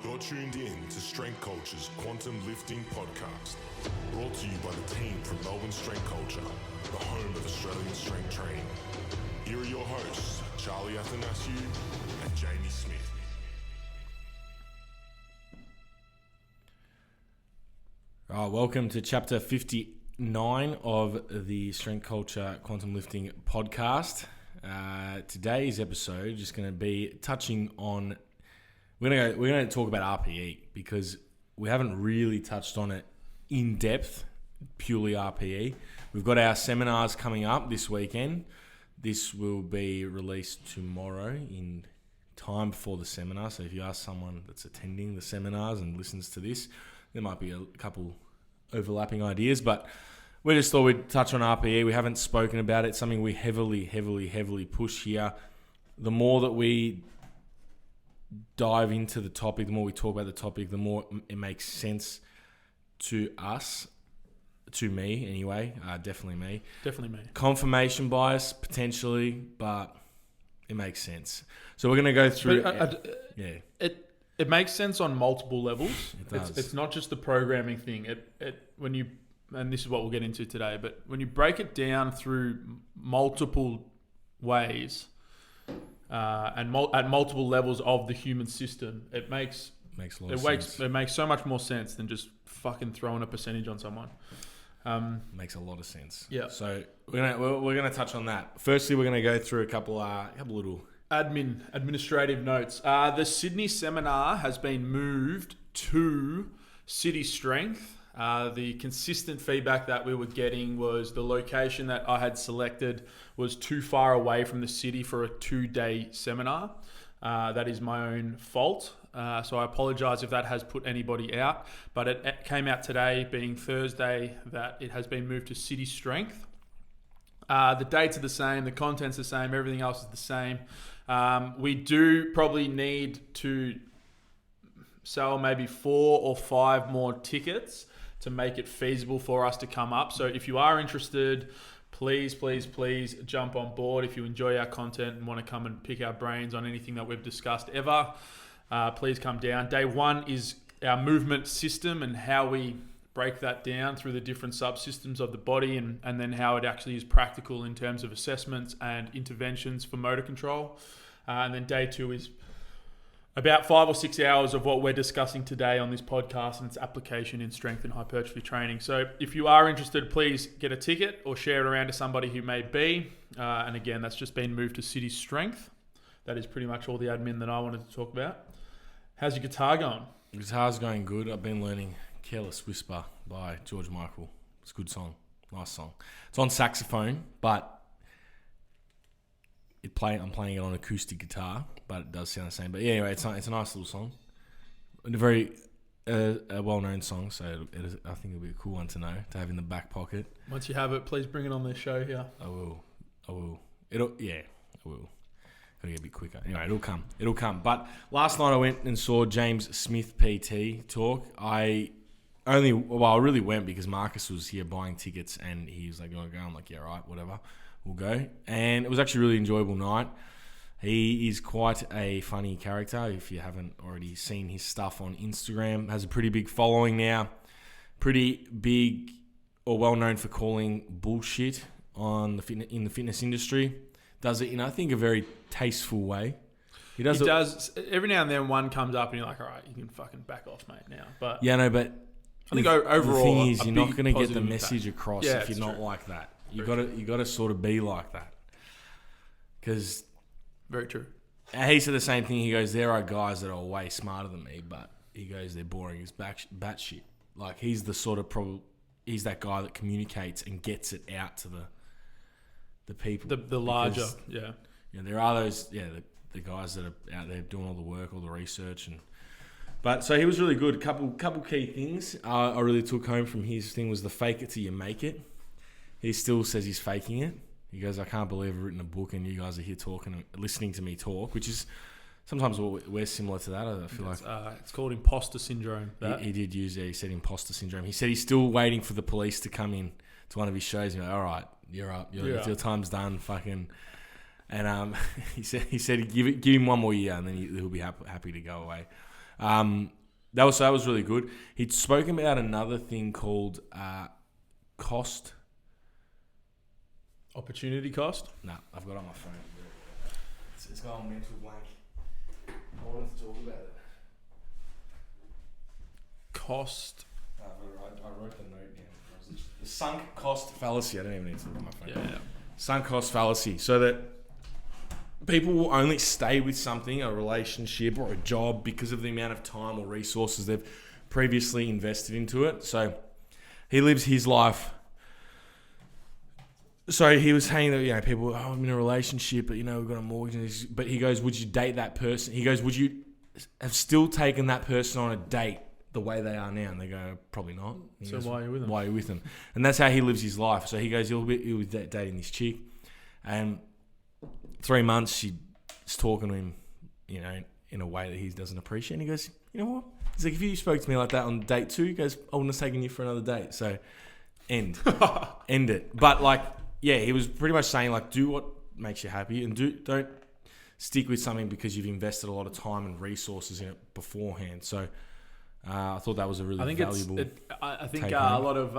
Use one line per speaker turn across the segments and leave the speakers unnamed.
You're tuned in to Strength Culture's Quantum Lifting Podcast, brought to you by the team from Melbourne Strength Culture, the home of Australian strength training. Here are your hosts, Charlie Athanasiou and Jamie Smith.
Welcome to chapter 59 of the Strength Culture Quantum Lifting Podcast. Today's episode is just going to be touching on. We're going to talk about RPE because we haven't really touched on it in depth, purely RPE. We've got our seminars coming up this weekend. This will be released tomorrow in time before the seminar. So if you ask someone that's attending the seminars and listens to this, there might be a couple overlapping ideas, but we just thought we'd touch on RPE. We haven't spoken about it. It's something we heavily push here. The more that we dive into the topic, the more we talk about the topic, the more it makes sense to us, to me anyway, definitely me. Confirmation bias, potentially, but it makes sense. So we're going to go through...
It makes sense on multiple levels.
It does.
It's not just the programming thing. And this is what we'll get into today, but when you break it down through multiple ways and at multiple levels of the human system, it makes
a lot of sense.
It makes so much more sense than just fucking throwing a percentage on someone.
Makes a lot of sense.
Yeah.
So we're gonna touch on that. Firstly, we're gonna go through a couple little
administrative notes. The Sydney seminar has been moved to City Strength. The consistent feedback that we were getting was the location that I had selected was too far away from the city for a 2-day seminar. That is my own fault. So I apologise if that has put anybody out. But it came out today, being Thursday, that it has been moved to City Strength. The dates are the same, the content's the same, everything else is the same. We do probably need to sell maybe 4 or 5 more tickets to make it feasible for us to come up. So if you are interested, please jump on board. If you enjoy our content and want to come and pick our brains on anything that we've discussed ever, please come down. Day 1 is our movement system and how we break that down through the different subsystems of the body and then how it actually is practical in terms of assessments and interventions for motor control. And then day 2 is about 5 or 6 hours of what we're discussing today on this podcast and its application in strength and hypertrophy training. So if you are interested, please get a ticket or share it around to somebody who may be. And again, that's just been moved to City Strength. That is pretty much all the admin that I wanted to talk about. How's your guitar going?
The guitar's going good. I've been learning Careless Whisper by George Michael. It's a good song. Nice song. It's on saxophone, but I'm playing it on acoustic guitar, but it does sound the same. But yeah, anyway, it's a nice little song. A very a well-known song, so I think it'll be a cool one to know, to have in the back pocket.
Once you have it, please bring it on this show here.
I will. I will. I will. Gotta get a bit quicker. Anyway, it'll come. But last night I went and saw James Smith PT talk. I really went because Marcus was here buying tickets and he was like, "You want to go?" I'm like, "Yeah, right, whatever, we'll go." And it was actually a really enjoyable night. He is quite a funny character. If you haven't already seen his stuff on Instagram, has a pretty big following now. Pretty big, or well known for calling bullshit on in the fitness industry. Does it in, I think, a very tasteful way. He does.
Every now and then one comes up and you're like, all right, you can fucking back off, mate, now. But
yeah, no, but
I think overall,
the thing is, you're not going to get the message across if you're not
true.
like that. You got to sort of be like that. Because
very true.
He said the same thing. He goes, there are guys that are way smarter than me, but he goes, they're boring as batshit. Like, he's the sort of he's that guy that communicates and gets it out to the people.
The larger, yeah.
Yeah, there are those, the guys that are out there doing all the work, all the research, but so he was really good. Couple key things I really took home from his thing was the fake it till you make it. He still says he's faking it. He goes, I can't believe I've written a book and you guys are here talking and listening to me talk, which is sometimes we're similar to that. I feel like
it's called imposter syndrome.
He did use it. He said imposter syndrome. He said he's still waiting for the police to come in to one of his shows. And go, all right, you're up. Your time's done. Fucking. And he said give him one more year and then he'll be happy to go away. That was really good. He'd spoken about another thing called cost.
Opportunity cost?
No, I've got it on my phone. It's got a mental blank. I wanted to talk about it.
Cost.
I wrote the note down. The sunk cost fallacy. I don't even need to look at my phone.
Yeah.
Sunk cost fallacy. So that people will only stay with something, a relationship or a job, because of the amount of time or resources they've previously invested into it. So he lives his life. So he was saying that, people, I'm in a relationship, but, we've got a mortgage. But he goes, would you date that person? He goes, would you have still taken that person on a date the way they are now? And they go, probably not.
So why are you with them?
Why are you with them? And that's how he lives his life. So he goes, he was dating this chick. And 3 months, she's talking to him, in a way that he doesn't appreciate. And he goes, you know what? He's like, if you spoke to me like that on date 2, he goes, I wouldn't have taken you for another date. So end it. But he was pretty much saying, do what makes you happy, and don't stick with something because you've invested a lot of time and resources in it beforehand. So I thought that was a really valuable.
I think a lot of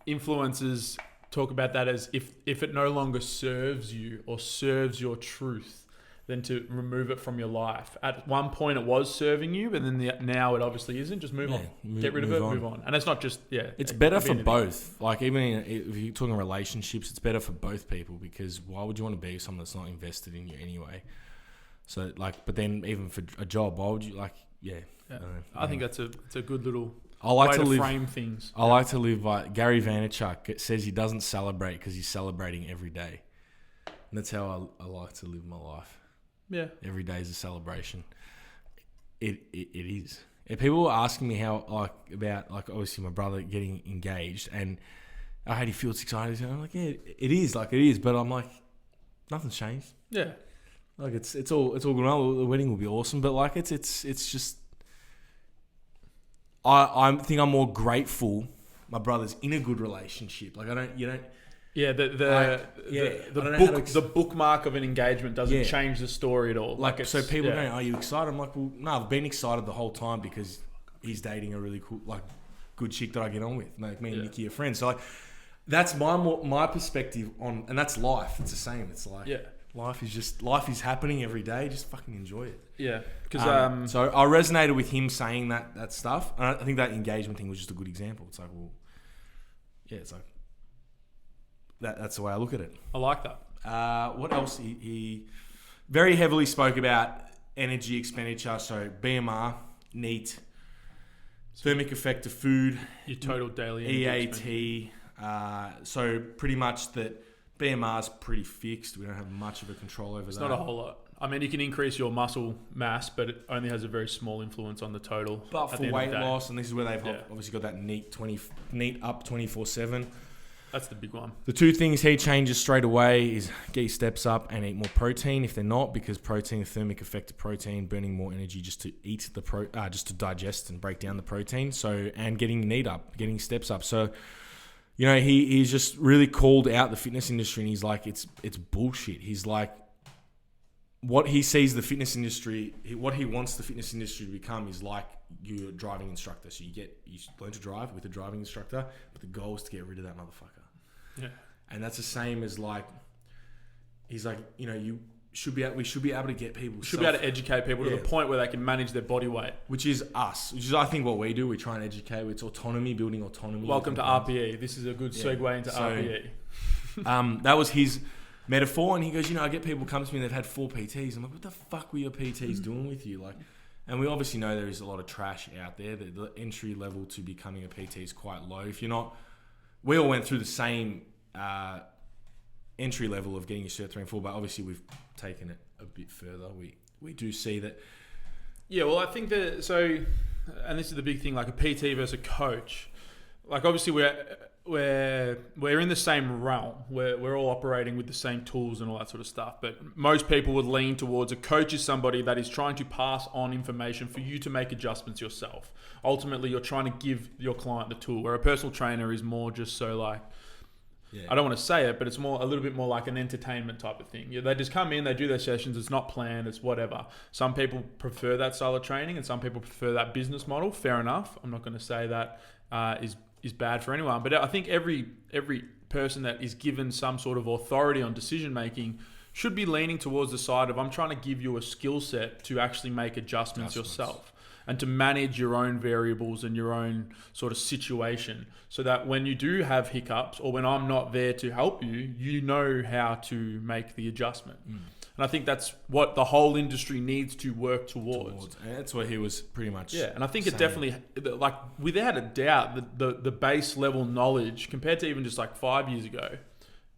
influencers talk about that as if it no longer serves you or serves your truth, then to remove it from your life. At one point, it was serving you, but then now it obviously isn't. Just move on. Get rid of it, move on. And it's not just,
It's better for both. Even if you're talking relationships, it's better for both people, because why would you want to be with someone that's not invested in you anyway? So, but then even for a job, why would you,
I think it's a good little
way
to frame things.
I like to live like Gary Vaynerchuk. It says he doesn't celebrate because he's celebrating every day. And that's how I like to live my life.
Yeah.
Every day is a celebration. It is. And people were asking me how, about obviously my brother getting engaged, and how he feels excited. And I'm like, yeah, it is. But I'm like, nothing's changed.
Yeah.
It's all good. Well, the wedding will be awesome, but it's just. I think I'm more grateful my brother's in a good relationship.
Yeah, the bookmark of an engagement doesn't change the story at all.
So people going, are you excited? I'm like, well, no, I've been excited the whole time because he's dating a really cool, good chick that I get on with. Me and Nikki are friends. So that's my perspective on, and that's life. It's the same. It's life is happening every day. Just fucking enjoy it.
Yeah, because
so I resonated with him saying that stuff, and I think that engagement thing was just a good example. It's like, well, yeah, it's like. That's the way I look at it.
I like that.
What else? He very heavily spoke about energy expenditure. So BMR, NEAT, thermic effect of food,
your total daily
EAT. So pretty much that BMR's pretty fixed. We don't have much of a control over that.
It's not a whole lot. I mean, you can increase your muscle mass, but it only has a very small influence on the total.
But for weight loss, and this is where they've obviously got that NEAT up 24/7.
That's the big one.
The two things he changes straight away is get your steps up and eat more protein if they're not, because protein, the thermic effect of protein, burning more energy just to eat just to digest and break down the protein. So, and getting NEAT up, getting steps up. So, he's just really called out the fitness industry, and he's like, it's bullshit. He's like, what he sees the fitness industry, what he wants the fitness industry to become is like you're a driving instructor. So you learn to drive with a driving instructor, but the goal is to get rid of that motherfucker.
Yeah.
And that's the same as he's like, we should be able to get people.
Be able to educate people to the point where they can manage their body weight.
Which is us. Which is, I think, what we do. We try and educate. It's autonomy, building autonomy.
Welcome to RPE. This is a good segue into RPE.
That was his metaphor. And he goes, I get people come to me and they've had 4 PTs. I'm like, what the fuck were your PTs doing with you? And we obviously know there is a lot of trash out there. The entry level to becoming a PT is quite low. If you're not... We all went through the same entry level of getting your Cert 3 and 4, but obviously we've taken it a bit further. We do see that.
Yeah, well, I think that and this is the big thing, like a PT versus a coach. Obviously we're in the same realm. We're all operating with the same tools and all that sort of stuff. But most people would lean towards a coach is somebody that is trying to pass on information for you to make adjustments yourself. Ultimately, you're trying to give your client the tool, where a personal trainer is more just so I don't want to say it, but it's a little bit more like an entertainment type of thing. They just come in, they do their sessions, it's not planned, it's whatever. Some people prefer that style of training and some people prefer that business model. Fair enough. I'm not going to say that is bad for anyone, but I think every person that is given some sort of authority on decision making should be leaning towards the side of, I'm trying to give you a skill set to actually make adjustments yourself and to manage your own variables and your own sort of situation, so that when you do have hiccups or when I'm not there to help you, you know how to make the adjustment. And I think that's what the whole industry needs to work towards.
And that's what he was pretty much
and I think
saying.
it definitely, like, without a doubt, the base level knowledge compared to even just like 5 years ago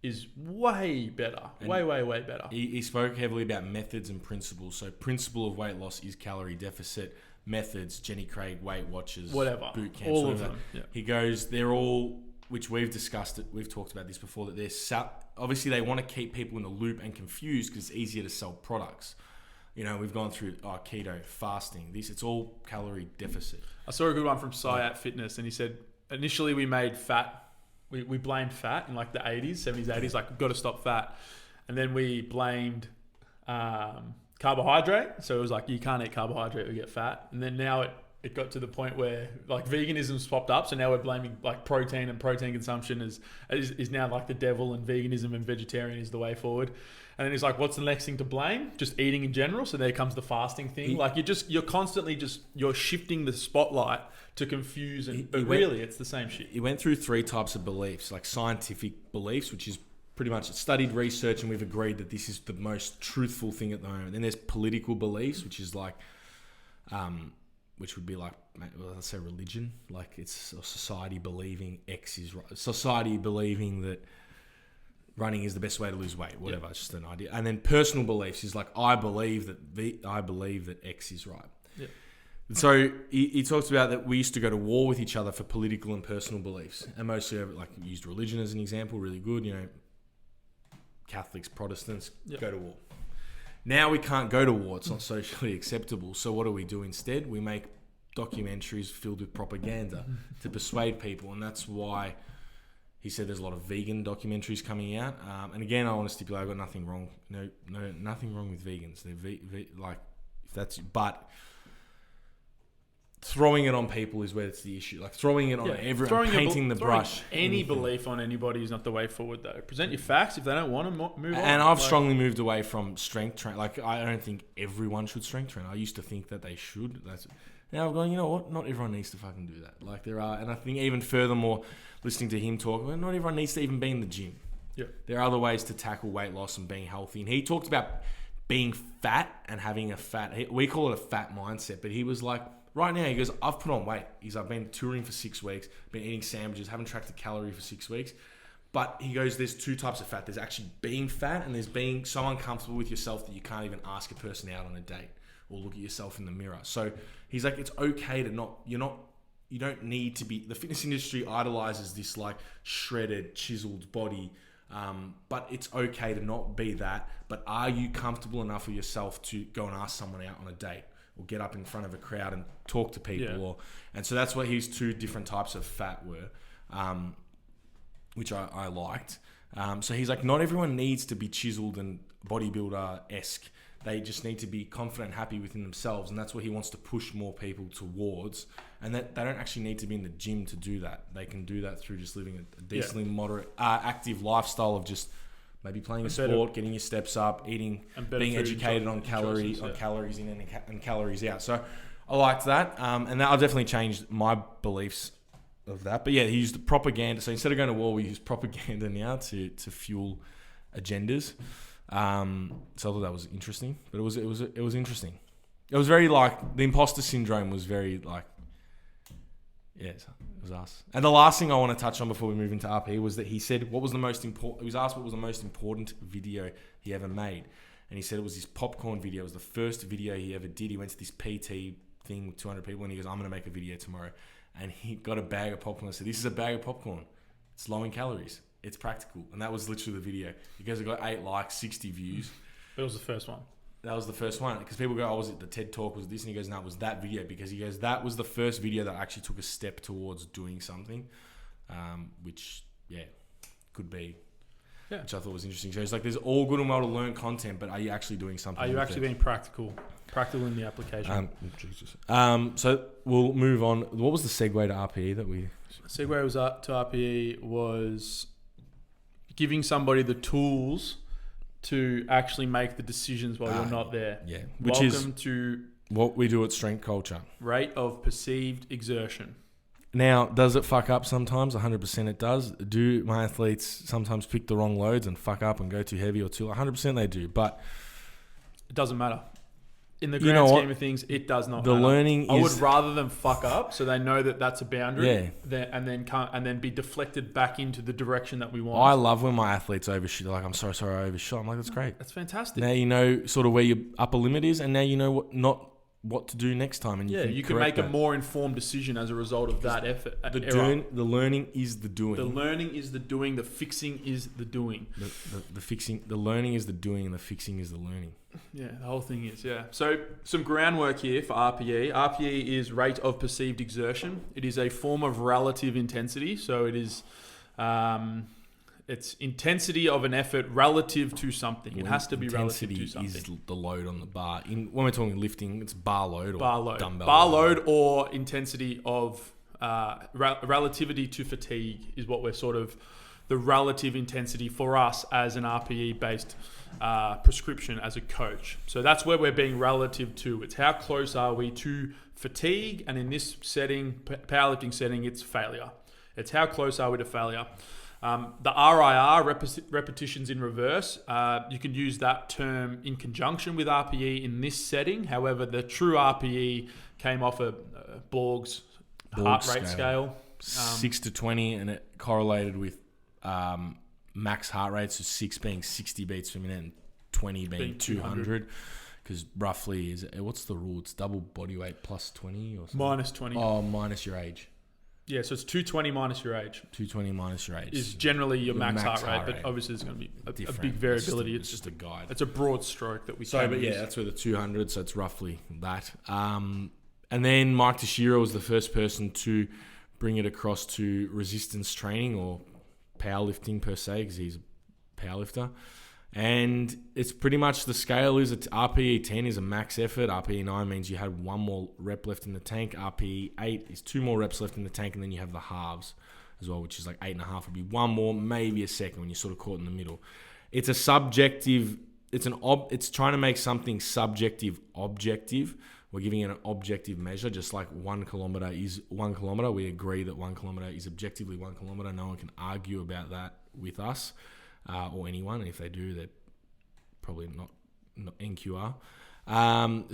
is way better. And way better.
He spoke heavily about methods and principles. So principle of weight loss is calorie deficit. Methods, Jenny Craig, Weight Watchers,
whatever,
boot camps,
all of them. Yeah.
He goes, they're all, which we've discussed it, we've talked about this before, that they're obviously they want to keep people in the loop and confused because it's easier to sell products. We've gone through keto, fasting, it's all calorie deficit.
I saw a good one from Sayat Fitness, and he said initially we made fat. We blamed fat in like the 80s, 70s, 80s, like, we've got to stop fat. And then we blamed carbohydrate. So it was like, you can't eat carbohydrate or get fat. And then now it got to the point where like veganism's popped up. So now we're blaming like protein, and protein consumption is now like the devil, and veganism and vegetarian is the way forward. And then he's like, what's the next thing to blame? Just eating in general. So there comes the fasting thing. You're constantly you're shifting the spotlight to confuse, but really it's the same shit.
He went through 3 types of beliefs, like scientific beliefs, which is pretty much studied research, and we've agreed that this is the most truthful thing at the moment. Then there's political beliefs, which is like, which would be like, let's say religion, like it's a society believing X is right, society believing that running is the best way to lose weight, whatever. It's just an idea. And then personal beliefs is like, I believe that X is right.
Yeah.
So he talks about that we used to go to war with each other for political and personal beliefs, and mostly like we used religion as an example, really good. Catholics, Protestants, go to war. Now we can't go to war; it's not socially acceptable. So what do we do instead? We make documentaries filled with propaganda to persuade people, and that's why he said there's a lot of vegan documentaries coming out. And again, I want to stipulate, I've got nothing wrong. No, nothing wrong with vegans. They're like, if that's, but throwing it on people is where it's the issue. Like throwing it on everyone, painting the brush.
Any belief on anybody is not the way forward, though. Present your facts. If they don't want to move on.
And I've strongly moved away from strength training. Like, I don't think everyone should strength train. I used to think that they should. Now I've gone, you know what? Not everyone needs to fucking do that. Like, there are, and I think even furthermore, listening to him talk, well, not everyone needs to even be in the gym.
Yeah.
There are other ways to tackle weight loss and being healthy. And he talked about being fat and having we call it a fat mindset, but he was like, right now, he goes, I've put on weight. I've been touring for 6 weeks, been eating sandwiches, haven't tracked a calorie for 6 weeks. But he goes, there's 2 types of fat. There's actually being fat, and there's being so uncomfortable with yourself that you can't even ask a person out on a date or look at yourself in the mirror. So he's like, it's okay to you don't need to be, the fitness industry idolizes this like shredded, chiseled body. But it's okay to not be that. But are you comfortable enough with yourself to go and ask someone out on a date? Or get up in front of a crowd and talk to people, and so that's what his 2 different types of fat were, which I liked. So he's like, not everyone needs to be chiseled and bodybuilder-esque. They just need to be confident and happy within themselves, and that's what he wants to push more people towards. And that they don't actually need to be in the gym to do that. They can do that through just living a decently moderate, active lifestyle of just maybe playing a sport, getting your steps up, eating, being educated on calories in and calories out. So I liked that, and that I've definitely changed my beliefs of that. But yeah, he used propaganda. So instead of going to war, we use propaganda now to fuel agendas. So I thought that was interesting. But it was interesting. It was very like the imposter syndrome was very like. Yeah, it was us. And the last thing I want to touch on before we move into RPE was that he said he was asked what was the most important video he ever made. And he said it was his popcorn video. It was the first video he ever did. He went to this PT thing with 200 people and he goes, I'm going to make a video tomorrow. And he got a bag of popcorn and said, this is a bag of popcorn. It's low in calories. It's practical. And that was literally the video. He goes, it got 8 likes, 60 views.
But it was the first one.
That was the first one, because people go, oh, was it the TED Talk, was this? And he goes, no, it was that video, because he goes, that was the first video that actually took a step towards doing something, which, yeah, could be.
Yeah.
Which I thought was interesting. So it's like there's all good and well to learn content, but are you actually doing something?
Are you actually being practical in the application?
Jesus. So we'll move on. What was the segue to RPE that we?
Segue was up to RPE was giving somebody the tools to actually make the decisions while you're not there.
Yeah.
Welcome to
what we do at Strength Culture.
Rate of perceived exertion.
Now, does it fuck up sometimes? 100% it does. Do my athletes sometimes pick the wrong loads and fuck up and go too heavy or too? 100% they do, but
it doesn't matter. In the grand scheme of things, it does not
matter. The learning
I would rather them fuck up so they know that that's a boundary, and then be deflected back into the direction that we want.
I love when my athletes overshoot. They're like, I'm sorry, I overshot. I'm like, that's great.
That's fantastic.
Now you know sort of where your upper limit is, and now you know what to do next time, and you can make
a more informed decision as a result of that effort.
The learning is the doing.
The learning is the doing. The fixing is the doing.
The learning is the doing, and the fixing is the learning.
Yeah, the whole thing is, yeah. So some groundwork here for RPE. RPE is rate of perceived exertion. It is a form of relative intensity. So it is it's intensity of an effort relative to something. It has to be relative to something.
Intensity is the load on the bar. When we're talking lifting, it's bar load or dumbbell.
Bar load or intensity of relativity to fatigue is what we're sort of the relative intensity for us as an RPE-based prescription as a coach. So that's where we're being relative to. It's how close are we to fatigue, and in this setting, powerlifting setting, it's failure. It's how close are we to failure. The RIR, repetitions in reverse, you can use that term in conjunction with RPE in this setting. However, the true RPE came off a Borg's heart rate scale.
6 to 20, and it correlated with max heart rates, so 6 being 60 beats per minute and 20 being 200. Because roughly, what's the rule? It's double body weight plus 20 or something?
Minus 20.
Oh, minus your age.
Yeah, so it's 220 minus your age.
220 minus your age.
Is generally your max heart rate, but obviously there's going to be a big variability.
It's just a guide.
It's a broad stroke that we can use.
But yeah, that's where the 200, so it's roughly that. And then Mike Teixeira was the first person to bring it across to resistance training or powerlifting per se, because he's a powerlifter. And it's pretty much the scale is RPE 10 is a max effort. RPE 9 means you had one more rep left in the tank. RPE 8 is 2 more reps left in the tank, and then you have the halves as well, which is like 8.5 would be one more, maybe a second when you're sort of caught in the middle. It's a subjective. It's trying to make something subjective objective. We're giving it an objective measure, just like 1 kilometer is 1 kilometer. We agree that 1 kilometer is objectively 1 kilometer. No one can argue about that with us. Or anyone, and if they do, they're probably not NQR.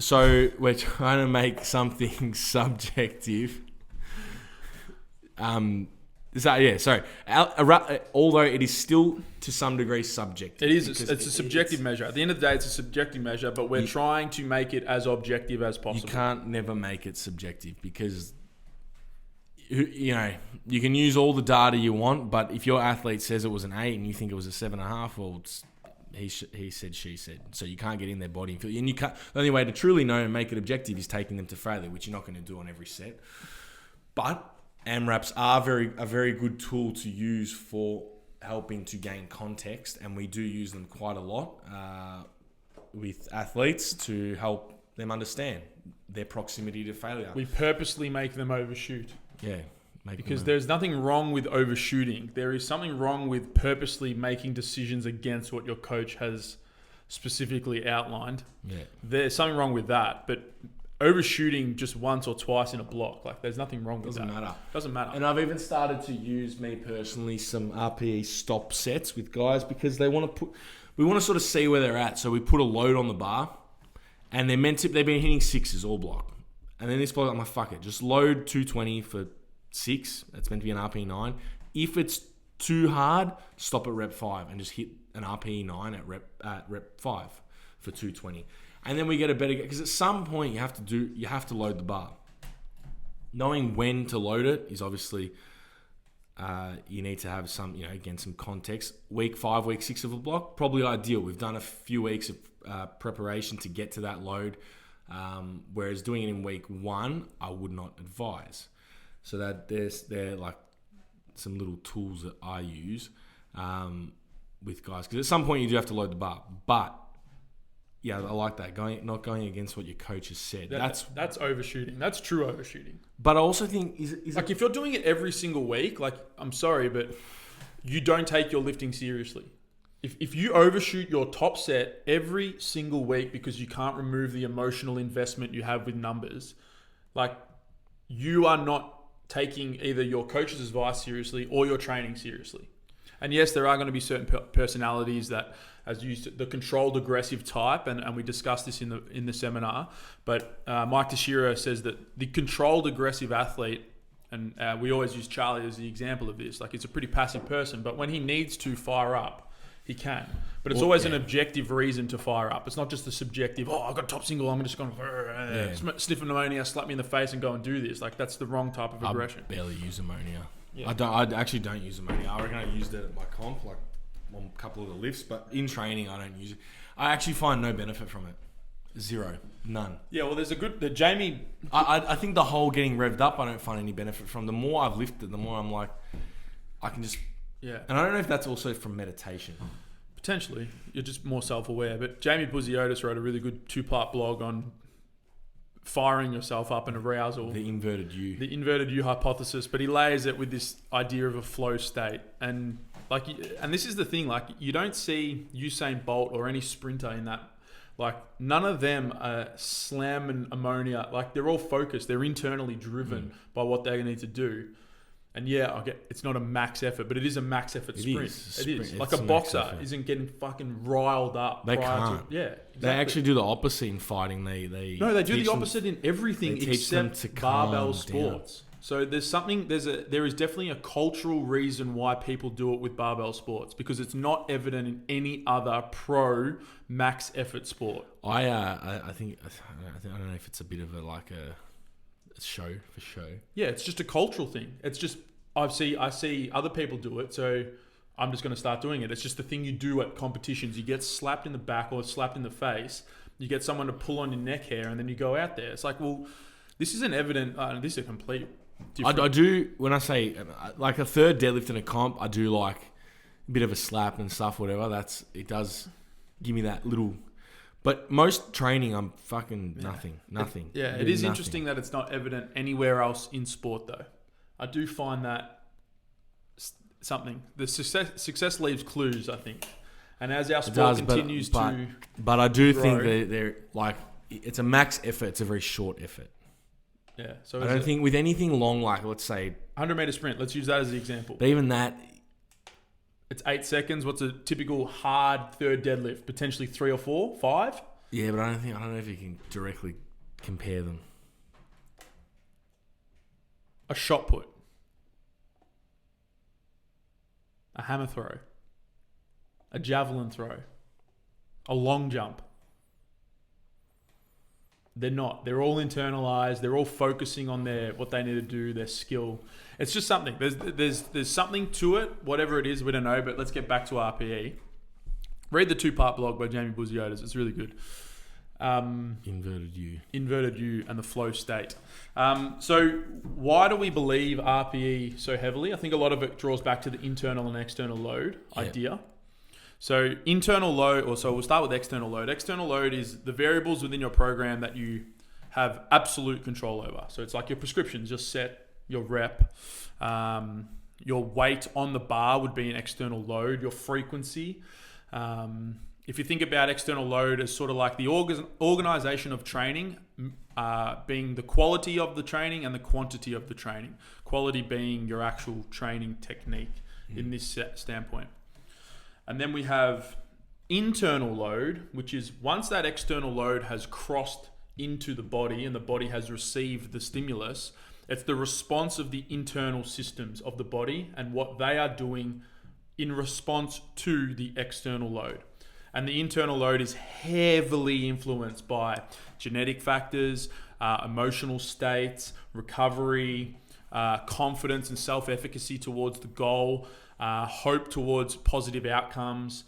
So we're trying to make something subjective. Although it is still to some degree subjective.
It is. It's a subjective measure. At the end of the day, it's a subjective measure, but we're trying to make it as objective as possible.
You can't never make it subjective because you can use all the data you want, but if your athlete says it was an 8 and you think it was a 7.5, well, he said, she said. So you can't get in their body and feel. And you can't. The only way to truly know and make it objective is taking them to failure, which you're not going to do on every set. But AMRAPs are a very good tool to use for helping to gain context, and we do use them quite a lot with athletes to help them understand their proximity to failure.
We purposely make them overshoot.
Yeah.
Because there's nothing wrong with overshooting. There is something wrong with purposely making decisions against what your coach has specifically outlined.
Yeah.
There's something wrong with that. But overshooting just once or twice in a block, like there's nothing wrong with that. Doesn't matter.
And I've even started to use, me personally, some RPE stop sets with guys because we want to sort of see where they're at. So we put a load on the bar and they've been hitting 6s all block. And then this block, I'm like, fuck it. Just load 220 for 6. That's meant to be an RPE 9. If it's too hard, stop at rep 5 and just hit an RPE 9 at rep 5 for 220. And then we get a better, because at some point you have to load the bar. Knowing when to load it is obviously, you need to have some, again, some context. Week 5, week 6 of a block, probably ideal. We've done a few weeks of preparation to get to that load. Whereas doing it in week 1, I would not advise. So that they're like some little tools that I use. with guys, because at some point you do have to load the bar. But yeah, I like that, not going against what your coach has said.
That's overshooting. That's true overshooting.
But I also think is
like if you're doing it every single week, like I'm sorry, but you don't take your lifting seriously. If you overshoot your top set every single week because you can't remove the emotional investment you have with numbers, like you are not taking either your coach's advice seriously or your training seriously. And yes, there are going to be certain personalities that, as used the controlled aggressive type, and we discussed this in the seminar. But Mike Teixeira says that the controlled aggressive athlete, and we always use Charlie as the example of this. Like it's a pretty passive person, but when he needs to fire up, he can. But it's always an objective reason to fire up. It's not just a subjective, I've got a top single, I'm just going to sniff an ammonia, slap me in the face and go and do this. Like that's the wrong type of aggression.
I barely use ammonia.
Yeah.
I actually don't use ammonia. I reckon I used it at my comp, like on a couple of the lifts, but in training I don't use it. I actually find no benefit from it. Zero. None.
Yeah, well there's Jamie...
I think the whole getting revved up I don't find any benefit from. The more I've lifted, the more I'm like, I can just...
Yeah.
And I don't know if that's also from meditation.
Potentially. You're just more self-aware. But Jamie Buziotis wrote a really good 2-part blog on firing yourself up in arousal.
The inverted U.
The inverted U hypothesis. But he layers it with this idea of a flow state. And this is the thing, like you don't see Usain Bolt or any sprinter in that. Like none of them are slamming ammonia. Like they're all focused. They're internally driven by what they need to do. And yeah, it's not a max effort, but it is a max effort sprint. It is. Like a boxer isn't getting fucking riled up.
They can't.
Yeah, exactly.
They actually do the opposite in fighting. They
do the opposite in everything except barbell sports.
Down.
So there is definitely a cultural reason why people do it with barbell sports, because it's not evident in any other pro max effort sport.
I think I don't know if it's a bit of a show for show.
Yeah, it's just a cultural thing. It's just I see other people do it, so I'm just going to start doing it. It's just the thing you do at competitions. You get slapped in the back or slapped in the face. You get someone to pull on your neck hair, and then you go out there. It's like, well, this isn't evident. This is a complete different.
I do, when I say like a third deadlift in a comp, I do like a bit of a slap and stuff, whatever. It does give me that little. But most training, I'm fucking nothing.
It is interesting that it's not evident anywhere else in sport, though. I do find that something. The success leaves clues, I think. And as our sport continues to
But I do
grow,
think that they're like, it's a max effort. It's a very short effort.
Yeah. So
I don't think with anything long, like let's say
100-meter sprint. Let's use that as the example.
But even that,
it's 8 seconds. What's a typical hard third deadlift? Potentially 3 or 4, 5.
Yeah, but I don't know if you can directly compare them.
A shot put, a hammer throw, a javelin throw, a long jump. They're not. They're all internalized. They're all focusing on what they need to do, their skill. It's just something. There's something to it. Whatever it is, we don't know. But let's get back to RPE. Read the 2-part blog by Jamie Buziotis. It's really good.
Inverted U,
and the flow state. So why do we believe RPE so heavily? I think a lot of it draws back to the internal and external load idea. So internal load, so we'll start with external load. External load is the variables within your program that you have absolute control over. So it's like your prescriptions, your set, your rep, your weight on the bar would be an external load, your frequency. If you think about external load as sort of like the organization of training, being the quality of the training and the quantity of the training. Quality being your actual training technique in this standpoint. And then we have internal load, which is once that external load has crossed into the body and the body has received the stimulus, it's the response of the internal systems of the body and what they are doing in response to the external load. And the internal load is heavily influenced by genetic factors, emotional states, recovery, confidence and self-efficacy towards the goal, hope towards positive outcomes.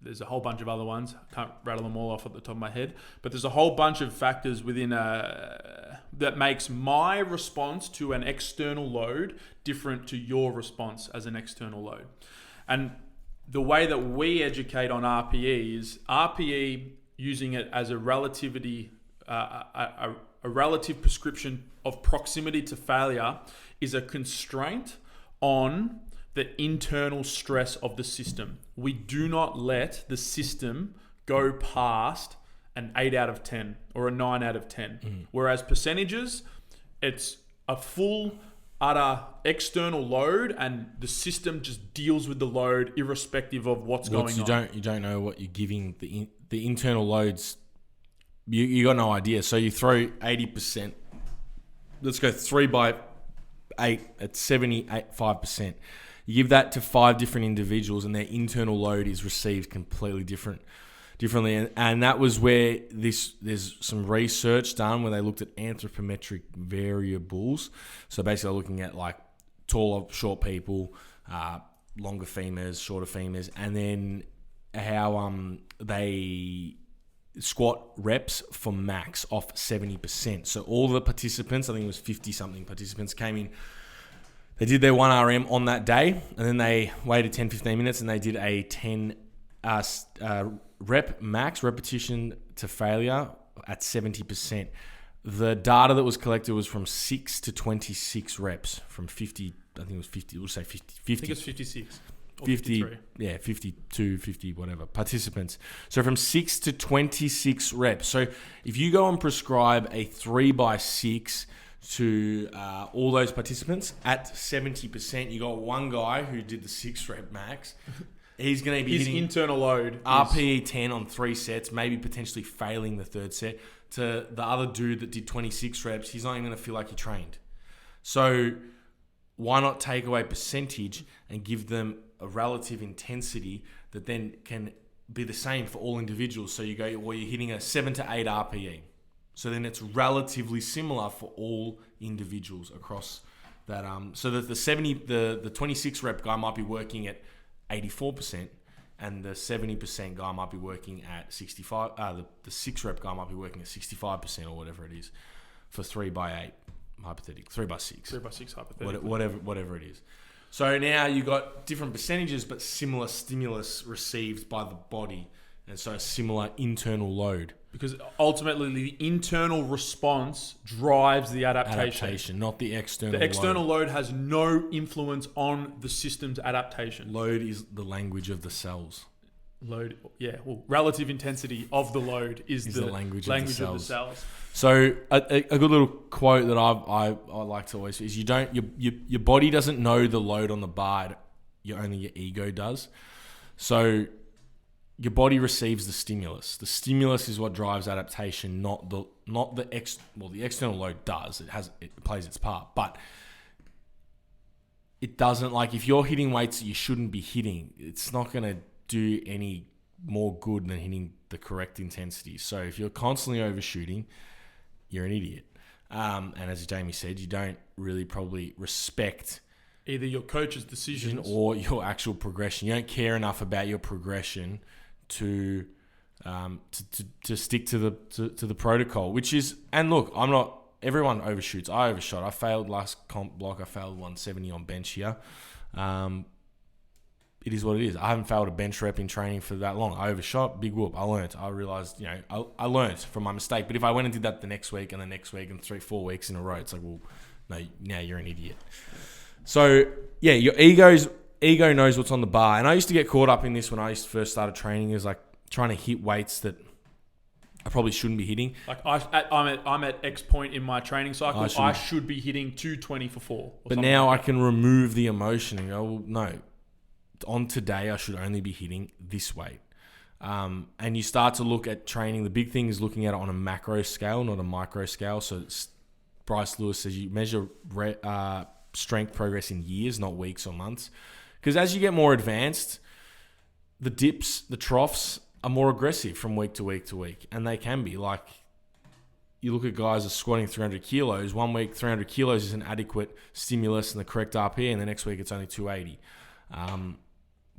there's a whole bunch of other ones. Can't rattle them all off at the top of my head. But there's a whole bunch of factors within that makes my response to an external load different to your response as an external load. And the way that we educate on RPE is RPE using it as a relativity, a relative prescription of proximity to failure is a constraint on the internal stress of the system. We do not let the system go past an 8 out of 10 or a 9 out of 10. Whereas percentages, it's a full, utter external load, and the system just deals with the load irrespective of what's going on.
You don't know what you're giving the internal loads. You got no idea. So you throw 80%. Let's go 3 by 8 at 75%. You give that to 5 different individuals, and their internal load is received completely differently. And that was where there's some research done where they looked at anthropometric variables. So basically looking at like taller, short people, longer femurs, shorter femurs, and then how they squat reps for max off 70%. So all the participants, I think it was 50-something participants, came in. They did their 1RM on that day, and then they waited 10-15 minutes, and they did a 10 rep max repetition to failure at 70%. The data that was collected was from 6 to 26 reps from 50. I think it was 50. We'll say 50.
I think it's 56.
50, yeah, 52, 50, whatever, participants. So from 6 to 26 reps. So if you go and prescribe a 3 by 6 to all those participants at 70%, you got one guy who did the 6 rep max. He's going to be
his
hitting
internal load
RPE 10 on 3 sets, maybe potentially failing the 3rd set. To the other dude that did 26 reps, he's not even going to feel like he trained. So why not take away percentage and give them a relative intensity that then can be the same for all individuals? So you go, well, you're hitting a 7 to 8 RPE. So then it's relatively similar for all individuals across that. So that the 26 rep guy might be working at 84%, and the 70% guy might be working at 65. The 6 rep guy might be working at 65% or whatever it is for 3 by 8, hypothetically 3 by 6.
3 by 6 hypothetically.
Whatever it is. So now you got different percentages, but similar stimulus received by the body, and so a similar internal load.
Because ultimately the internal response drives the adaptation.
Not the external load.
The external load has no influence on the system's adaptation.
Load is the language of the cells.
Load, yeah. Well, relative intensity of the load is the language of the cells.
So a good little quote that I like to always say is your body doesn't know the load on the bar. Only your ego does. So your body receives the stimulus. The stimulus is what drives adaptation, not the external load does. It plays its part, but it doesn't, like if you're hitting weights that you shouldn't be hitting, it's not going to do any more good than hitting the correct intensity. So if you're constantly overshooting, you're an idiot. And as Jamie said, you don't really probably respect
either your coach's decisions
or your actual progression. You don't care enough about your progression to stick to the protocol, which is, and look, everyone overshoots. I overshot. I failed last comp block. I failed 170 on bench here. It is what it is. I haven't failed a bench rep in training for that long. I overshot, big whoop. I learned. I realized, I learned from my mistake. But if I went and did that the next week and the next week and 3-4 weeks in a row, it's like, well, no, now you're an idiot. So yeah, your ego knows what's on the bar. And I used to get caught up in this when I first started training, is like trying to hit weights that I probably shouldn't be hitting.
Like I'm at X point in my training cycle. I should be hitting 220 for 4.
But now I can remove the emotion and go, well, no, on today I should only be hitting this weight. And you start to look at training. The big thing is looking at it on a macro scale, not a micro scale. So Bryce Lewis says you measure strength progress in years, not weeks or months. Because as you get more advanced, the dips, the troughs are more aggressive from week to week to week. And they can be. Like, you look at guys that are squatting 300 kilos. 1 week, 300 kilos is an adequate stimulus and the correct RPE, and the next week it's only 280.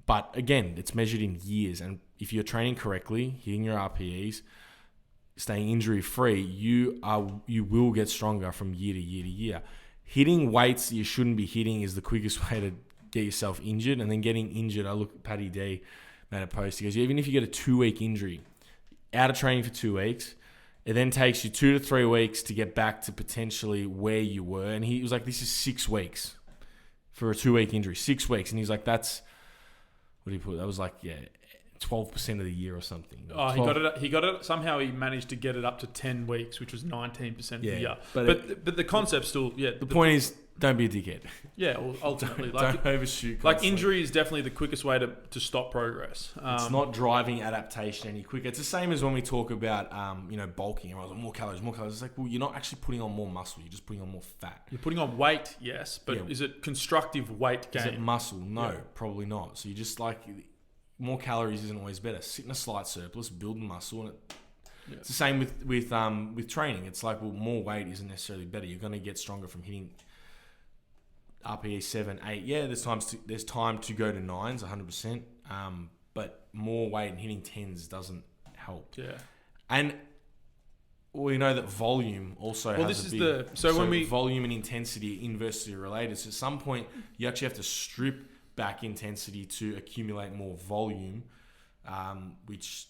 But again, it's measured in years. And if you're training correctly, hitting your RPEs, staying injury free, you will get stronger from year to year to year. Hitting weights you shouldn't be hitting is the quickest way to get yourself injured. And then getting injured, I look at Paddy D made a post. He goes, even if you get a 2-week injury, out of training for 2 weeks, it then takes you 2 to 3 weeks to get back to potentially where you were. And he was like, this is 6 weeks for a 2-week injury, 6 weeks. And he's like, that's, what did he put? That was like, 12% of the year or something.
Oh, he got it. Somehow he managed to get it up to 10 weeks, which was 19% of the year. But the concept still, The
point is, don't be a dickhead.
Yeah, well, ultimately.
Don't overshoot.
Like injury is definitely the quickest way to stop progress.
It's not driving adaptation any quicker. It's the same as when we talk about, bulking. Everyone's like, more calories. It's like, well, you're not actually putting on more muscle. You're just putting on more fat.
You're putting on weight, yes, but is it constructive weight gain?
Is it muscle? No, probably not. So you just like, more calories isn't always better. Sit in a slight surplus, building muscle, and it's the same with training. It's like, well, more weight isn't necessarily better. You're going to get stronger from hitting RPE 7, 8. Yeah, there's time to go to 9s, 100%. But more weight and hitting 10s doesn't help.
Yeah,
and we know that volume also has volume and intensity are inversely related. So at some point, you actually have to strip back intensity to accumulate more volume, which,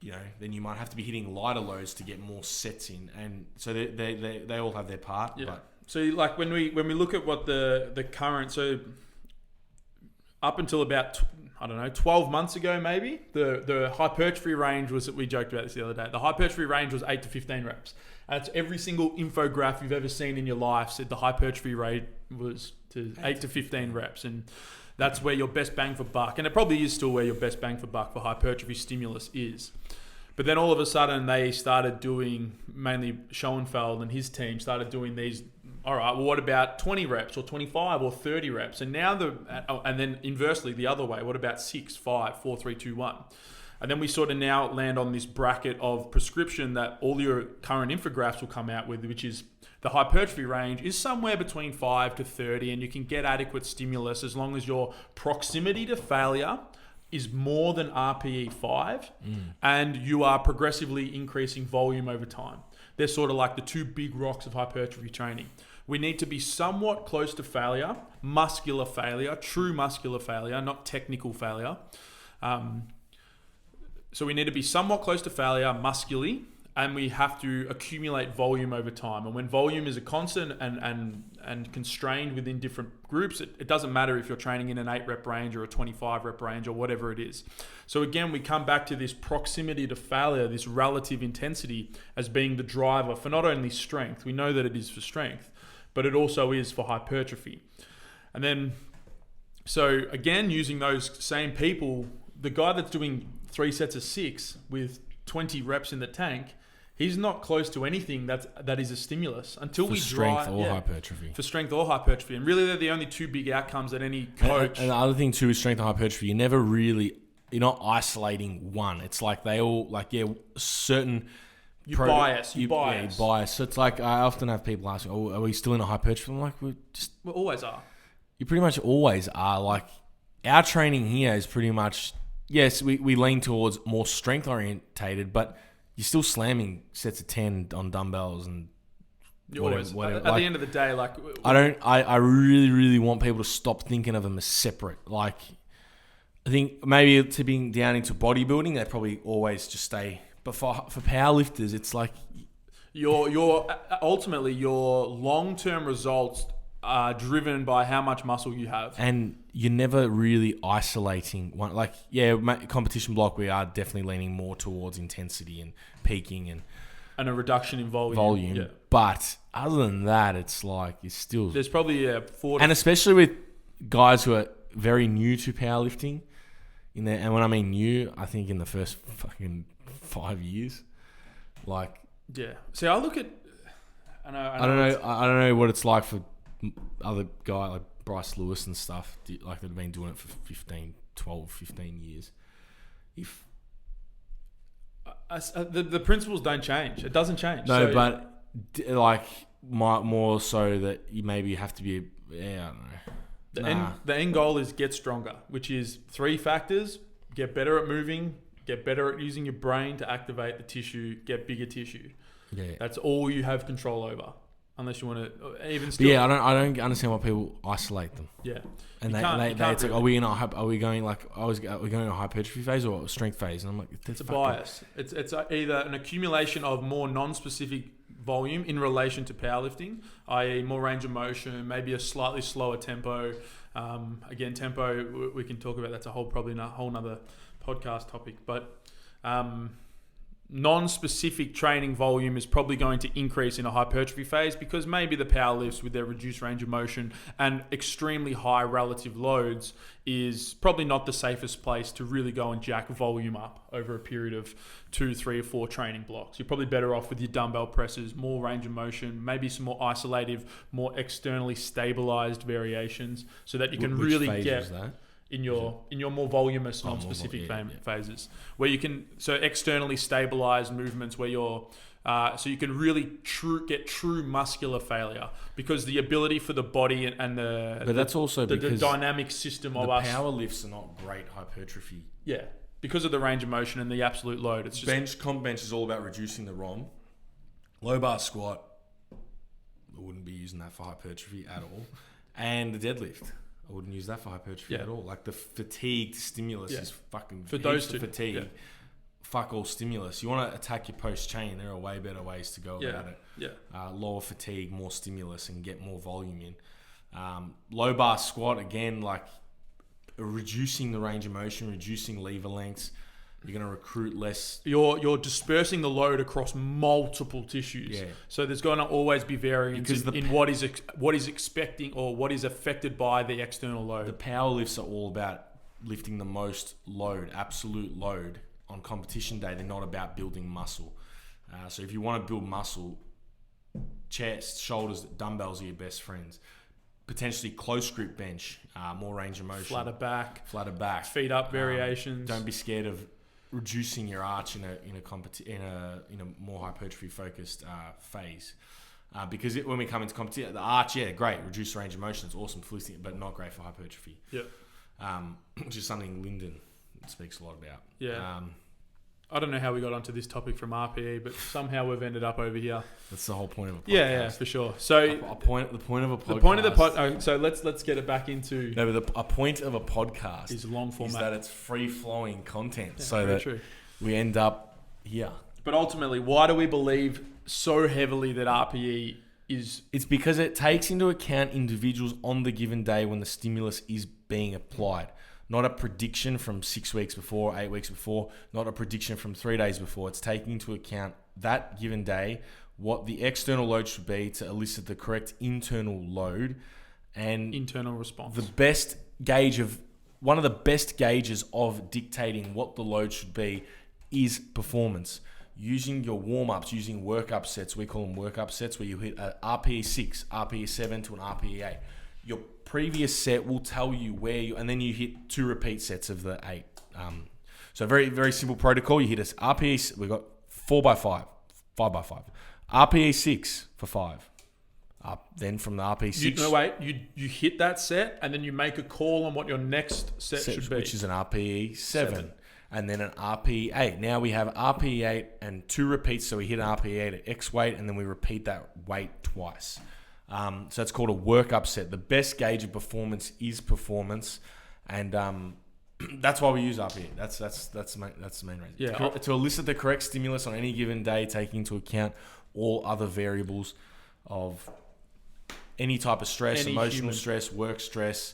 then you might have to be hitting lighter loads to get more sets in. And so they all have their part.
Yeah.
But
so like when we look at what the current, so up until about 12 months ago, maybe the hypertrophy range was, we joked about this the other day. The hypertrophy range was 8 to 15 reps. And it's every single infograph you've ever seen in your life said the hypertrophy rate was to 8 to 15 reps, and that's where your best bang for buck, and it probably is still where your best bang for buck for hypertrophy stimulus is. But then all of a sudden they started doing, mainly Schoenfeld and his team started doing these, all right, well, what about 20 reps or 25 or 30 reps? And now and then inversely the other way, what about 6, 5, 4, 3, 2, 1? And then we sort of now land on this bracket of prescription that all your current infographics will come out with, which is the hypertrophy range is somewhere between 5 to 30, and you can get adequate stimulus as long as your proximity to failure is more than RPE 5 and you are progressively increasing volume over time. They're sort of like the two big rocks of hypertrophy training. We need to be somewhat close to failure, muscular failure, true muscular failure, not technical failure. So we need to be somewhat close to failure muscularly, and we have to accumulate volume over time. And when volume is a constant and constrained within different groups, it doesn't matter if you're training in an 8 rep range or a 25 rep range or whatever it is. So again, we come back to this proximity to failure, this relative intensity as being the driver for not only strength, we know that it is for strength, but it also is for hypertrophy. And then, so again, using those same people, the guy that's doing 3 sets of 6 with 20 reps in the tank, he's not close to anything that is a stimulus until we drive
strength or hypertrophy.
For strength or hypertrophy, and really they're the only two big outcomes that any coach.
And the other thing too is strength and hypertrophy. You're not isolating one. It's like they all certain.
You bias.
So it's like I often have people ask, "Oh, are we still in a hypertrophy?" I'm like, we
always are.
You pretty much always are. Like our training here is pretty much. Yes, we lean towards more strength orientated, but you're still slamming sets of 10 on dumbbells and whatever.
At the end of the day,
I really, really want people to stop thinking of them as separate. Like, I think maybe tipping down into bodybuilding, they probably always just stay. But for powerlifters, it's like
your ultimately your long-term results are driven by how much muscle you have,
and you're never really isolating one. Like, competition block, we are definitely leaning more towards intensity and peaking and
a reduction in volume. Yeah.
But other than that, it's like it's still
there's probably 40,
and especially with guys who are very new to powerlifting, and when I mean new, I think in the first fucking 5 years, like
See, I look at,
I don't know what it's like for other guy like Bryce Lewis and stuff, like they've been doing it for 15 years. If
the principles don't change, it doesn't change.
No, but like more so that you maybe have to be. I don't know.
The end goal is get stronger, which is 3 factors: get better at moving, Get better at using your brain to activate the tissue, get bigger tissue.
Yeah.
That's all you have control over. Unless you want to even still.
Yeah, I don't understand why people isolate them.
Yeah.
And
You
they
can't
it's like,
really-
are we going in a hypertrophy phase or a strength phase? And I'm like,
It's a bias. It's either an accumulation of more non-specific volume in relation to powerlifting, i.e. more range of motion, maybe a slightly slower tempo. Again, tempo, we can talk about. That's probably a whole nother podcast topic. But non-specific training volume is probably going to increase in a hypertrophy phase because maybe the power lifts with their reduced range of motion and extremely high relative loads is probably not the safest place to really go and jack volume up over a period of 2, 3, or 4 training blocks. You're probably better off with your dumbbell presses, more range of motion, maybe some more isolative, more externally stabilized variations so that you can really get in your more voluminous, non-specific phases where you can externally stabilize movements where you're so you can really get true muscular failure because the ability for the body and the dynamic system of us.
Power lifts are not great hypertrophy.
Yeah, because of the range of motion and the absolute load. It's just
comp bench is all about reducing the ROM. Low bar squat, I wouldn't be using that for hypertrophy at all, and the deadlift. I wouldn't use that for hypertrophy at all. Like the fatigue stimulus is fucking
for those two
fatigue.
Yeah.
Fuck all stimulus. You want to attack your post chain. There are way better ways to go about it.
Yeah.
Lower fatigue, more stimulus, and get more volume in. Low bar squat again, like reducing the range of motion, reducing lever lengths. You're going to recruit less.
You're dispersing the load across multiple tissues.
Yeah.
So there's going to always be variance in what is expecting or what is affected by the external load.
The power lifts are all about lifting the most load, absolute load on competition day. They're not about building muscle. So if you want to build muscle, chest, shoulders, dumbbells are your best friends. Potentially close grip bench, more range of motion.
Flatter back. Feet up variations.
Don't be scared of reducing your arch in a more hypertrophy focused phase, because when we come into competition, the arch, great, reduce range of motion, it's awesome for lifting, but not great for hypertrophy. Which is something Lyndon speaks a lot about.
I don't know how we got onto this topic from RPE, but somehow we've ended up over here.
That's the whole point of a podcast.
Yeah, for sure. So
the point of a podcast.
The point of the pod. So let's get it back into.
No, but a point of a podcast
is long format.
Is that it's free flowing content,
true.
We end up here.
But ultimately, why do we believe so heavily that RPE is?
It's because it takes into account individuals on the given day when the stimulus is being applied. Not a prediction from 6 weeks before, 8 weeks before, not a prediction from 3 days before. It's taking into account that given day, what the external load should be to elicit the correct internal load and
internal response.
One of the best gauges of dictating what the load should be is performance. Using your warm-ups, using work-up sets, we call them work-up sets, where you hit an RPE 6, RPE 7 to an RPE 8. Your previous set will tell you and then you hit 2 repeat sets of the 8. So very, very simple protocol. You hit us RPE, we've got 4x5, 5x5. RPE 6 for 5. Then from the RPE 6...
You hit that set and then you make a call on what your next set should be.
Which is an RPE 7. And then an RPE 8. Now we have RPE 8 and 2 repeats, so we hit an RPE 8 at X weight and then we repeat that weight twice. So it's called a work-up set. The best gauge of performance is performance, and that's why we use RPE. That's the main reason.
Yeah.
To elicit the correct stimulus on any given day, taking into account all other variables of any type of stress, emotional stress, work stress,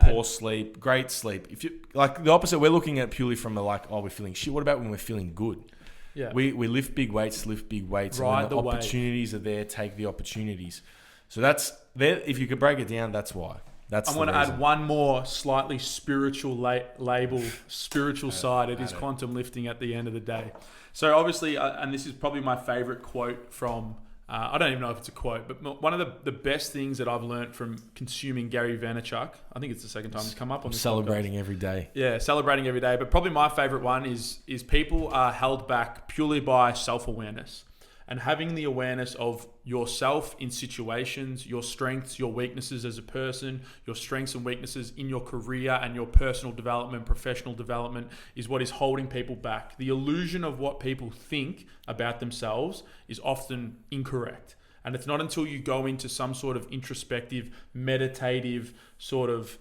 poor sleep, great sleep. If you like the opposite, we're looking at purely from we're feeling shit. What about when we're feeling good?
Yeah.
We lift big weights, and when the opportunities are there, take the opportunities. So that's there. If you could break it down, that's why. I'm
going to add one more slightly spiritual label, spiritual side. It is quantum lifting at the end of the day. So obviously, and this is probably my favorite quote from, I don't even know if it's a quote, but one of the best things that I've learned from consuming Gary Vaynerchuk, I think it's the second time it's come up on this
celebrating
podcast.
Every day.
Yeah, celebrating every day. But probably my favorite one is people are held back purely by self-awareness. and having the awareness of yourself in situations, your strengths, your weaknesses as a person, your strengths and weaknesses in your career and your personal development, professional development is what is holding people back. The illusion of what people think about themselves is often incorrect. And it's not until you go into some sort of introspective, meditative sort of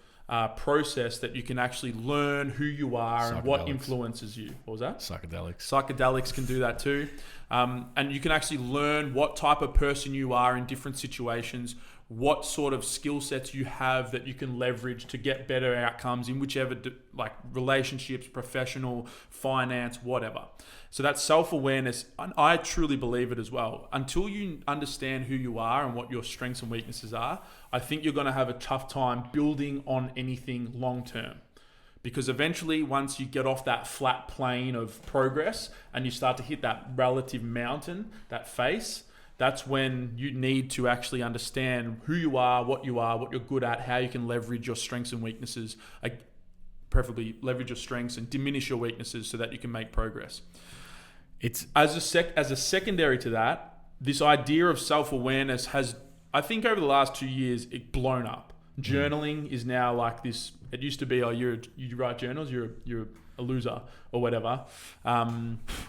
process that you can actually learn who you are and what influences you. What was that? Psychedelics can do that too. And you can actually learn what type of person you are in different situations, what sort of skill sets you have that you can leverage to get better outcomes in whichever, like relationships, professional, finance, whatever. So that self-awareness, I truly believe it as well. Until you understand who you are and what your strengths and weaknesses are, I think you're going to have a tough time building on anything long-term. Because eventually, once you get off that flat plane of progress and you start to hit that relative mountain, that face, that's when you need to actually understand who you are, what you're good at, how you can leverage your strengths and weaknesses, preferably leverage your strengths and diminish your weaknesses so that you can make progress. It's as a secondary to that, this idea of self-awareness has, I think over the last 2 years, it blown up. Journaling is now like this. It used to be, you write journals, you're a loser or whatever.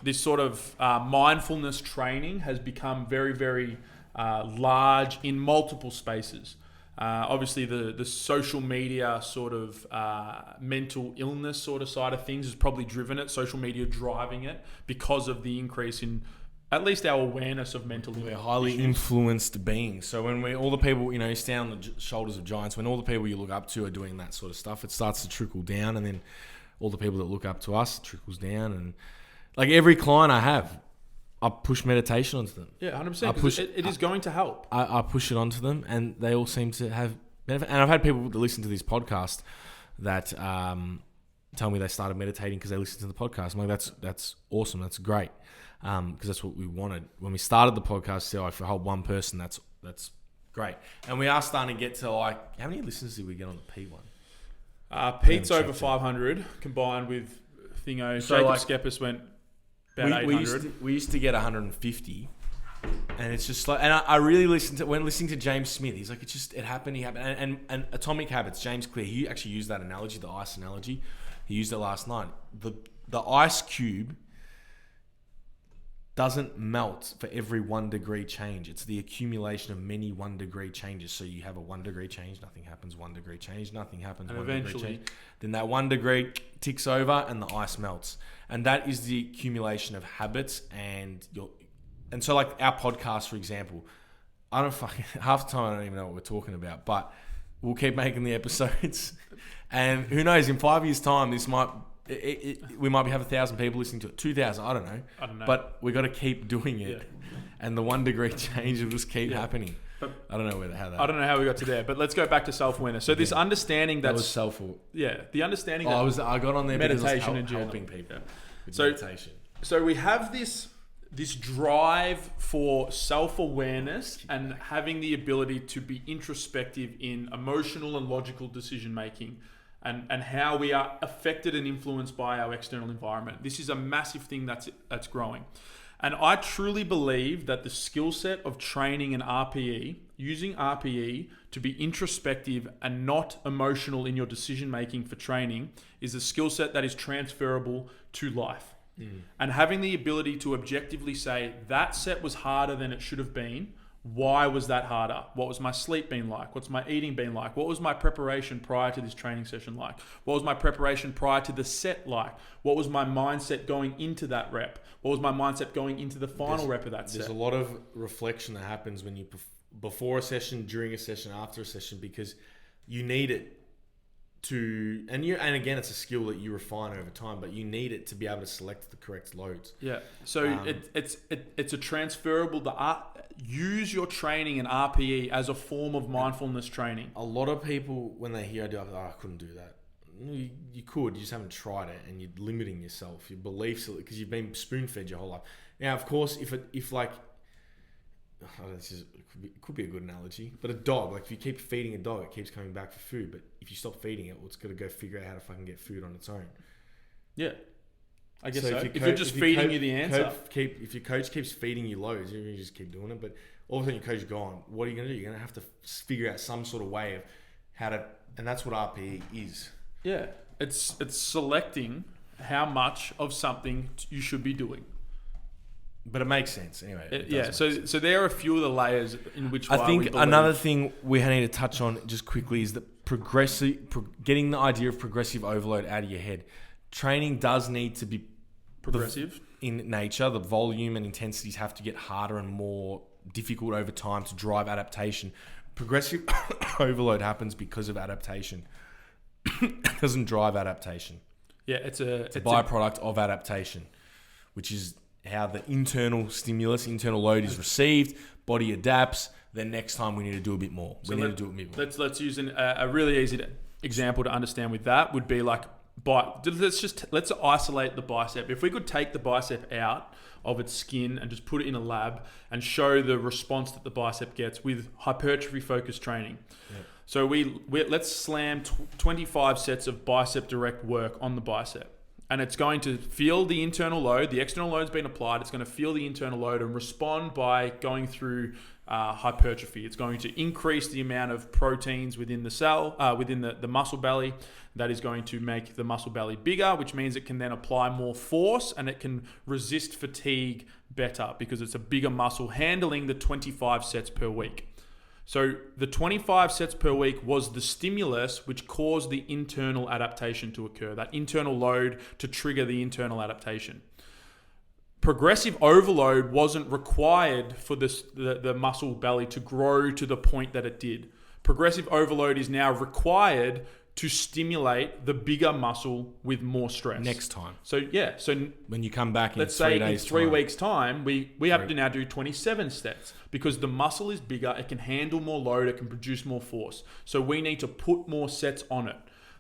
This sort of mindfulness training has become very, very large in multiple spaces. Obviously, the social media sort of mental illness sort of side of things has probably driven it. Social media driving it because of the increase in at least our awareness of mental illness.
We're highly influenced beings. So when all the people, you stand on the shoulders of giants, when all the people you look up to are doing that sort of stuff, it starts to trickle down, and then all the people that look up to us trickles down. And like every client I have, I push meditation onto them.
Yeah, 100%. It is going to help.
I push it onto them, and they all seem to have benefit. And I've had people that listen to this podcast that tell me they started meditating because they listened to the podcast. I'm like, that's awesome. That's great. Because that's what we wanted when we started the podcast. So if I hold one person, that's great. And we are starting to get to how many listeners did we get on the P one?
Pete's over 500 combined with Thingo. So Jacob Skepis went about 800.
We used to get 150, and it's just like, and I really when listening to James Smith, he's like, it happened. And Atomic Habits, James Clear, he actually used that analogy, the ice analogy. He used it last night. The ice cube doesn't melt for every 1 degree change. It's the accumulation of many 1 degree changes. So you have a 1 degree change, nothing happens. 1 degree change, nothing happens.
And
1
eventually,
degree change. Then that 1 degree ticks over and the ice melts. And that is the accumulation of habits and so like our podcast, for example, half the time I don't even know what we're talking about, but we'll keep making the episodes. And who knows, in 5 years' time, we might have 1,000 people listening to it, 2,000, I don't know. But we got to keep doing it. Yeah. And the 1 degree change will just keep happening. But I don't know
I don't know how we got to there, but let's go back to self-awareness. So this understanding
that was self-awareness.
Yeah, the understanding
that I got on there
meditation and
helping people with
so,
meditation.
So we have this drive for self-awareness and having the ability to be introspective in emotional and logical decision-making and how we are affected and influenced by our external environment. This is a massive thing that's growing. And I truly believe that the skill set of training an RPE, using RPE to be introspective and not emotional in your decision-making for training, is a skill set that is transferable to life. And having the ability to objectively say, that set was harder than it should have been. Why was that harder? What was my sleep been like? What's my eating been like? What was my preparation prior to this training session like? What was my preparation prior to the set like? What was my mindset going into that rep? What was my mindset going into the final rep of that set?
There's a lot of reflection that happens when you before a session, during a session, after a session, because you need it to, and again, it's a skill that you refine over time, but you need it to be able to select the correct loads.
Yeah. So it's a transferable. Use your training in RPE as a form of mindfulness training.
A lot of people, when they hear I couldn't do that. You could, you just haven't tried it, and you're limiting yourself, your beliefs, because you've been spoon-fed your whole life. Now, of course, it could be a good analogy, but a dog, like if you keep feeding a dog, it keeps coming back for food. But if you stop feeding it, well, it's got to go figure out how to fucking get food on its own.
Yeah. I guess so. If you're just feeding you the answer.
If your coach keeps feeding you loads, you just keep doing it. But all of a sudden your coach is gone. What are you going to do? You're going to have to figure out some sort of way of how to, and that's what RPE is.
Yeah, it's selecting how much of something you should be doing.
But it makes sense anyway.
So there are a few of the layers in which
I think another thing we need to touch on just quickly is that getting the idea of progressive overload out of your head. Training does need to be
progressive
in nature. The volume and intensities have to get harder and more difficult over time to drive adaptation. Progressive overload happens because of adaptation. It doesn't drive adaptation.
Yeah, it's a
byproduct of adaptation, which is how the internal load is received, body adapts, then next time we need to do a bit more.
Let's use a really easy example to understand with that would be like, let's isolate the bicep. If we could take the bicep out of its skin and just put it in a lab and show the response that the bicep gets with hypertrophy focused training. Yeah. So let's slam 25 sets of bicep direct work on the bicep. And it's going to feel the internal load. The external load's been applied. It's going to feel the internal load and respond by going through hypertrophy. It's going to increase the amount of proteins within the cell, within the muscle belly. That is going to make the muscle belly bigger, which means it can then apply more force and it can resist fatigue better because it's a bigger muscle handling the 25 sets per week. So the 25 sets per week was the stimulus which caused the internal adaptation to occur, that internal load to trigger the internal adaptation. Progressive overload wasn't required for the muscle belly to grow to the point that it did. Progressive overload is now required to stimulate the bigger muscle with more stress.
Next time.
So
when you come back in
let's
3
say
days
in 3 weeks time, we have to now do 27 sets because the muscle is bigger, it can handle more load, it can produce more force. So we need to put more sets on it.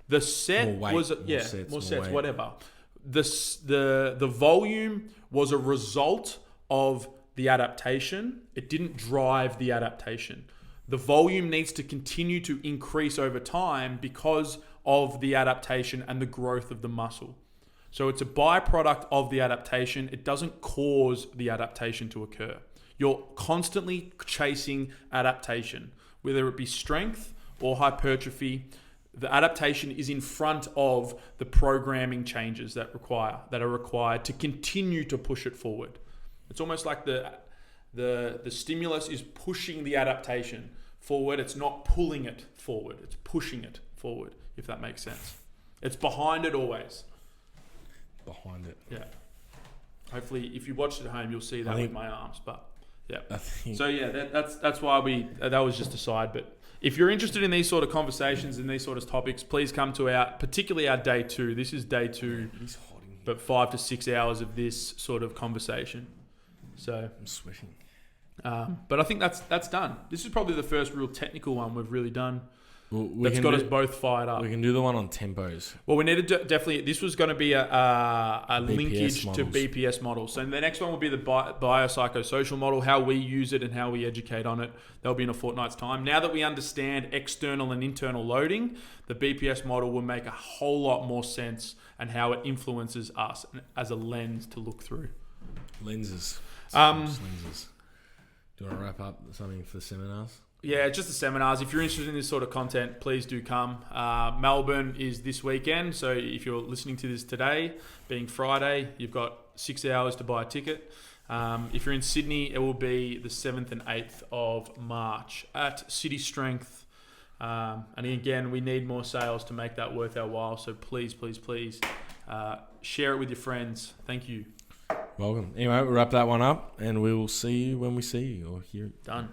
The set more sets, whatever. The volume was a result of the adaptation. It didn't drive the adaptation. The volume needs to continue to increase over time because of the adaptation and the growth of the muscle. So it's a byproduct of the adaptation. It doesn't cause the adaptation to occur. You're constantly chasing adaptation, whether it be strength or hypertrophy. The adaptation is in front of the programming changes that are required to continue to push it forward. It's almost like the stimulus is pushing the adaptation forward. It's not pulling it forward. It's pushing it forward, if that makes sense. It's behind it always.
Behind it.
Yeah. Hopefully, if you watched it at home, you'll see that with my arms. But yeah. That's why that was just a side. But if you're interested in these sort of conversations and these sort of topics, please come to particularly our day 2. This is day 2.
It is hot in here.
But 5 to 6 hours of this sort of conversation. So
I'm sweating.
But I think that's done. This is probably the first real technical one we've really done.
Well,
that's got us both fired up.
We can do the one on tempos.
Well, we need to definitely. This was going to be a linkage
models.
to BPS models. So the next one will be the biopsychosocial model, how we use it and how we educate on it. That'll be in a fortnight's time. Now that we understand external and internal loading, the BPS model will make a whole lot more sense and how it influences us as a lens to look through.
Lenses. Lenses. Do you want to wrap up something for the seminars?
Yeah, just the seminars. If you're interested in this sort of content, please do come. Melbourne is this weekend, so if you're listening to this today, being Friday, you've got 6 hours to buy a ticket. If you're in Sydney, it will be the 7th and 8th of March at City Strength. And again, we need more sales to make that worth our while, so please share it with your friends. Thank you.
Welcome. Anyway, we'll wrap that one up, and we will see you when we see you or hear it.
Done.